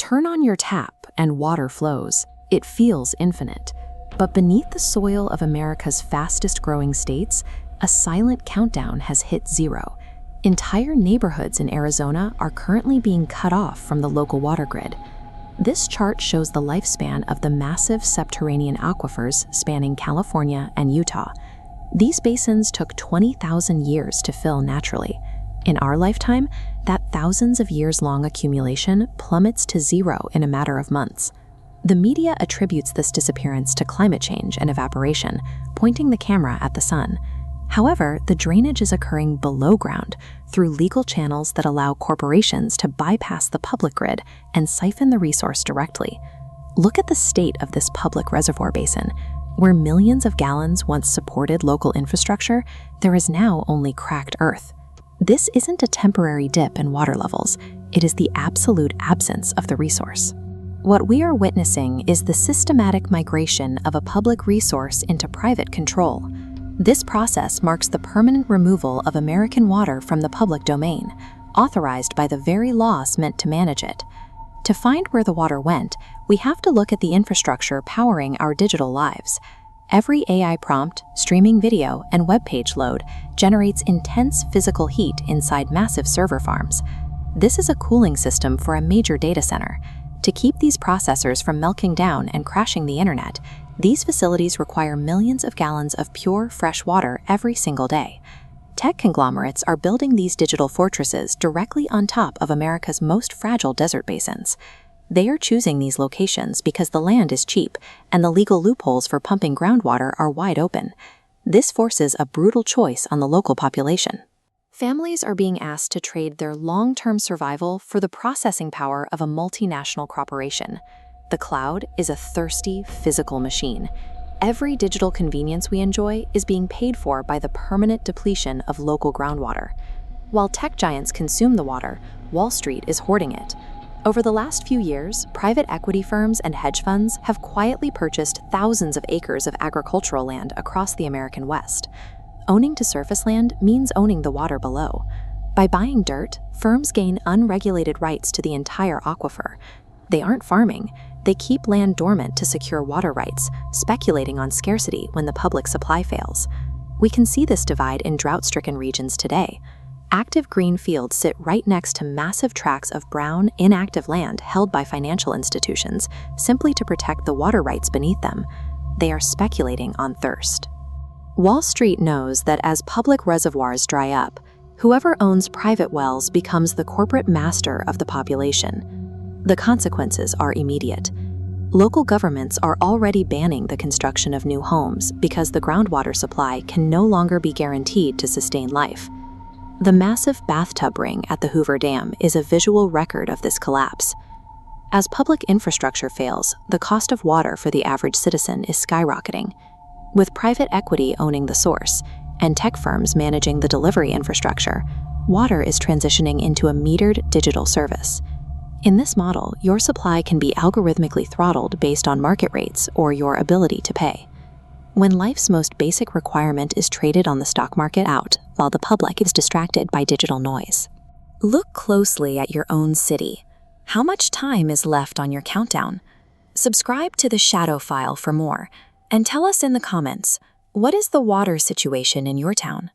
Turn on your tap and water flows. It feels infinite. But beneath the soil of America's fastest-growing states, a silent countdown has hit zero. Entire neighborhoods in Arizona are currently being cut off from the local water grid. This chart shows the lifespan of the massive subterranean aquifers spanning California and Utah. These basins took 20,000 years to fill naturally. In our lifetime, that thousands of years-long accumulation plummets to zero in a matter of months. The media attributes this disappearance to climate change and evaporation, pointing the camera at the sun. However, the drainage is occurring below ground through legal channels that allow corporations to bypass the public grid and siphon the resource directly. Look at the state of this public reservoir basin. Where millions of gallons once supported local infrastructure, there is now only cracked earth. This isn't a temporary dip in water levels. It is the absolute absence of the resource. What we are witnessing is the systematic migration of a public resource into private control. This process marks the permanent removal of American water from the public domain, authorized by the very laws meant to manage it. To find where the water went, we have to look at the infrastructure powering our digital lives. Every AI prompt, streaming video, and web page load generates intense physical heat inside massive server farms. This is a cooling system for a major data center. To keep these processors from melting down and crashing the internet, these facilities require millions of gallons of pure, fresh water every single day. Tech conglomerates are building these digital fortresses directly on top of America's most fragile desert basins. They are choosing these locations because the land is cheap and the legal loopholes for pumping groundwater are wide open. This forces a brutal choice on the local population. Families are being asked to trade their long-term survival for the processing power of a multinational corporation. The cloud is a thirsty, physical machine. Every digital convenience we enjoy is being paid for by the permanent depletion of local groundwater. While tech giants consume the water, Wall Street is hoarding it. Over the last few years, private equity firms and hedge funds have quietly purchased thousands of acres of agricultural land across the American West. Owning to surface land means owning the water below. By buying dirt, firms gain unregulated rights to the entire aquifer. They aren't farming. They keep land dormant to secure water rights, speculating on scarcity when the public supply fails. We can see this divide in drought-stricken regions today. Active green fields sit right next to massive tracts of brown, inactive land held by financial institutions simply to protect the water rights beneath them. They are speculating on thirst. Wall Street knows that as public reservoirs dry up, whoever owns private wells becomes the corporate master of the population. The consequences are immediate. Local governments are already banning the construction of new homes because the groundwater supply can no longer be guaranteed to sustain life. The massive bathtub ring at the Hoover Dam is a visual record of this collapse. As public infrastructure fails, the cost of water for the average citizen is skyrocketing. With private equity owning the source and tech firms managing the delivery infrastructure, water is transitioning into a metered digital service. In this model, your supply can be algorithmically throttled based on market rates or your ability to pay. When life's most basic requirement is traded on the stock market out, while the public is distracted by digital noise. Look closely at your own city. How much time is left on your countdown? Subscribe to the Shadow File for more, and tell us in the comments, what is the water situation in your town?